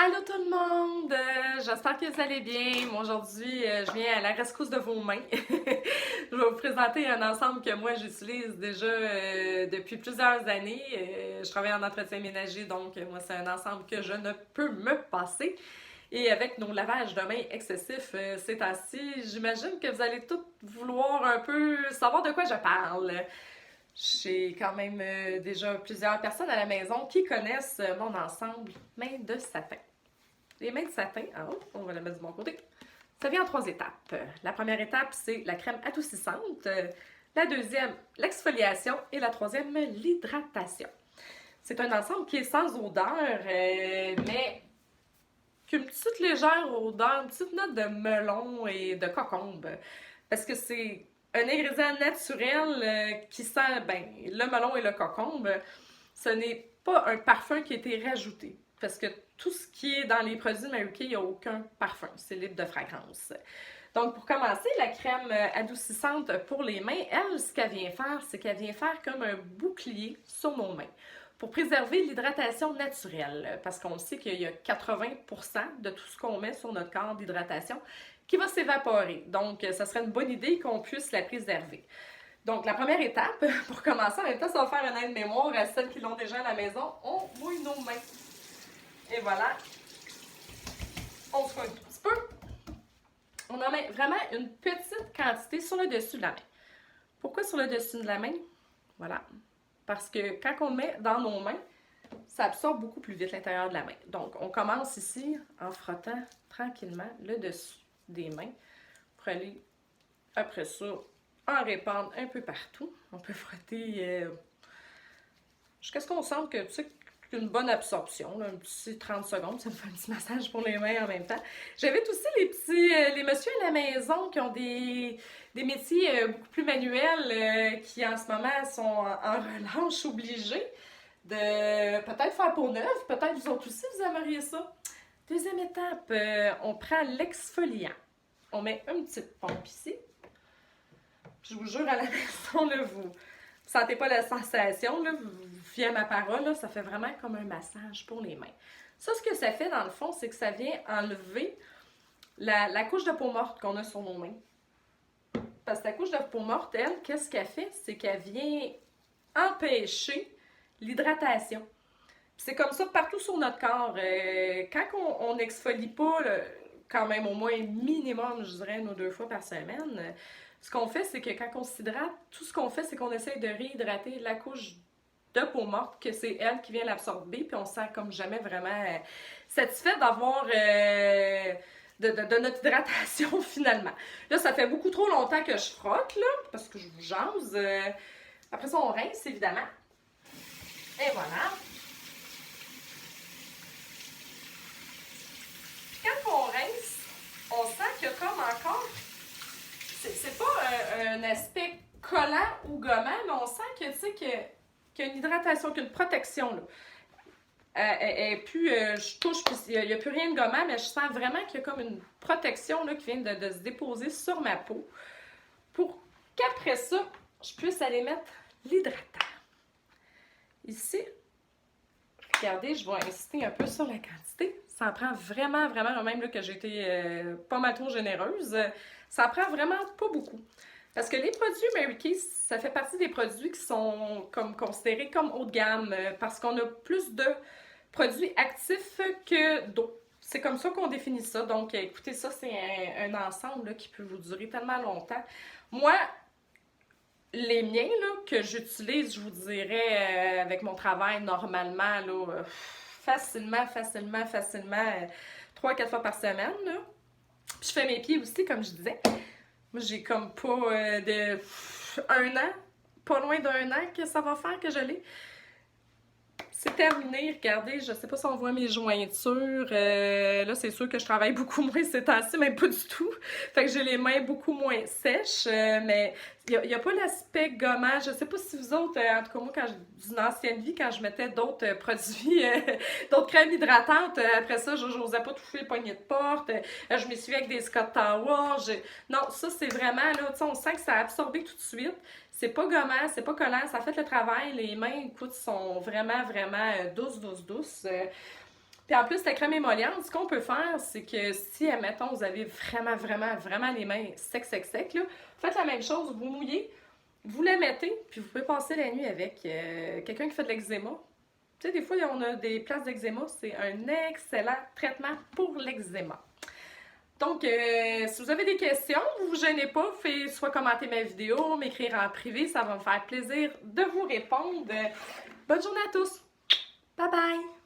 Allô tout le monde! J'espère que vous allez bien. Moi, aujourd'hui, je viens à la rescousse de vos mains. Je vais vous présenter un ensemble que moi j'utilise déjà depuis plusieurs années. Je travaille en entretien ménager, donc moi c'est un ensemble que je ne peux me passer. Et avec nos lavages de mains excessifs ces temps-ci, j'imagine que vous allez tous vouloir un peu savoir de quoi je parle. J'ai quand même déjà plusieurs personnes à la maison qui connaissent mon ensemble mains de sapin. Les mains de sapin, on va la mettre du bon côté. Ça vient en trois étapes. La première étape, c'est la crème adoucissante. La deuxième, l'exfoliation. Et la troisième, l'hydratation. C'est un ensemble qui est sans odeur, mais qu'une petite légère odeur, une petite note de melon et de cocombe. Parce que c'est un ingrédient naturel qui sent le melon et le cocombe. Ce n'est pas un parfum qui a été rajouté. Parce que tout ce qui est dans les produits de Mary Kay, il n'y a aucun parfum. C'est libre de fragrance. Donc, pour commencer, la crème adoucissante pour les mains, elle, ce qu'elle vient faire, c'est qu'elle vient faire comme un bouclier sur nos mains pour préserver l'hydratation naturelle. Parce qu'on sait qu'il y a 80% de tout ce qu'on met sur notre corps d'hydratation qui va s'évaporer. Donc, ça serait une bonne idée qu'on puisse la préserver. Donc, la première étape, pour commencer, en même temps, ça va faire une aide-mémoire à celles qui l'ont déjà à la maison. On mouille nos mains. Et voilà. On se fait un tout petit peu. On en met vraiment une petite quantité sur le dessus de la main. Pourquoi sur le dessus de la main? Voilà. Parce que quand on le met dans nos mains, ça absorbe beaucoup plus vite l'intérieur de la main. Donc, on commence ici en frottant tranquillement le dessus des mains pour aller, après ça, en répandre un peu partout. On peut frotter jusqu'à ce qu'on sente que, tu sais, une bonne absorption, là, un petit 30 secondes, ça me fait un petit massage pour les mains en même temps. J'invite aussi les messieurs à la maison qui ont des métiers beaucoup plus manuels, qui en ce moment sont en relâche obligés, de peut-être faire peau neuve, peut-être vous autres aussi vous aimeriez ça. Deuxième étape, on prend l'exfoliant. On met une petite pompe ici. Je vous jure, à la maison, là, vous sentez pas la sensation, là, vous fiez à ma parole, là, ça fait vraiment comme un massage pour les mains. Ça, ce que ça fait, dans le fond, c'est que ça vient enlever la couche de peau morte qu'on a sur nos mains. Parce que la couche de peau morte, elle, qu'est-ce qu'elle fait? C'est qu'elle vient empêcher l'hydratation. C'est comme ça partout sur notre corps. Quand on n'exfolie pas, là, quand même au moins minimum, je dirais, 1 ou 2 fois par semaine, ce qu'on fait, c'est que quand on s'hydrate, tout ce qu'on fait, c'est qu'on essaie de réhydrater la couche de peau morte, que c'est elle qui vient l'absorber, puis on se sent comme jamais vraiment satisfait d'avoir de notre hydratation finalement. Là, ça fait beaucoup trop longtemps que je frotte, là, parce que je vous jase. Après ça, on rince, évidemment. Et voilà. Puis quand on rince, on sent qu'il y a comme encore... C'est pas un aspect collant ou gommant, mais on sent que, tu sais, qu'il y a une hydratation, qu'il y a une protection, là. Et puis, je touche, puis il n'y a plus rien de gommant, mais je sens vraiment qu'il y a comme une protection là, qui vient de se déposer sur ma peau pour qu'après ça, je puisse aller mettre l'hydratant. Ici, regardez, je vais insister un peu sur la quantité. Ça en prend vraiment, vraiment, même là, que j'ai été pas mal trop généreuse, ça en prend vraiment pas beaucoup. Parce que les produits Mary Kay, ça fait partie des produits qui sont comme considérés comme haut de gamme parce qu'on a plus de produits actifs que d'eau. C'est comme ça qu'on définit ça. Donc, écoutez, ça, c'est un ensemble là, qui peut vous durer tellement longtemps. Moi, les miens là, que j'utilise, je vous dirais, avec mon travail normalement, là, facilement, 3 à 4 fois par semaine. Là. Puis je fais mes pieds aussi, comme je disais. Moi, j'ai comme pas de 1 an, pas loin d'1 an que ça va faire que je l'ai. C'est terminé, regardez, je sais pas si on voit mes jointures. Là, c'est sûr que je travaille beaucoup moins ces temps-ci, mais pas du tout. Fait que j'ai les mains beaucoup moins sèches, mais il n'y a pas l'aspect gommant. Je sais pas si vous autres, en tout cas moi, d'une ancienne vie, quand je mettais d'autres produits, d'autres crèmes hydratantes, après ça, je n'osais pas toucher les poignées de porte. Je m'essuyais avec des Scott Towers. Non, ça, c'est vraiment, là, tu sais, on sent que ça a absorbé tout de suite. C'est pas gommant, c'est pas collant, ça fait le travail. Les mains, écoute, sont vraiment, vraiment douces. Puis en plus, la crème émolliente, ce qu'on peut faire, c'est que si, admettons, vous avez vraiment les mains sec, là, faites la même chose, vous mouillez, vous la mettez, puis vous pouvez passer la nuit avec quelqu'un qui fait de l'eczéma. Tu sais, des fois, on a des places d'eczéma, c'est un excellent traitement pour l'eczéma. Donc, si vous avez des questions, vous vous gênez pas, vous pouvez soit commenter ma vidéo, m'écrire en privé, ça va me faire plaisir de vous répondre. Bonne journée à tous! Bye bye!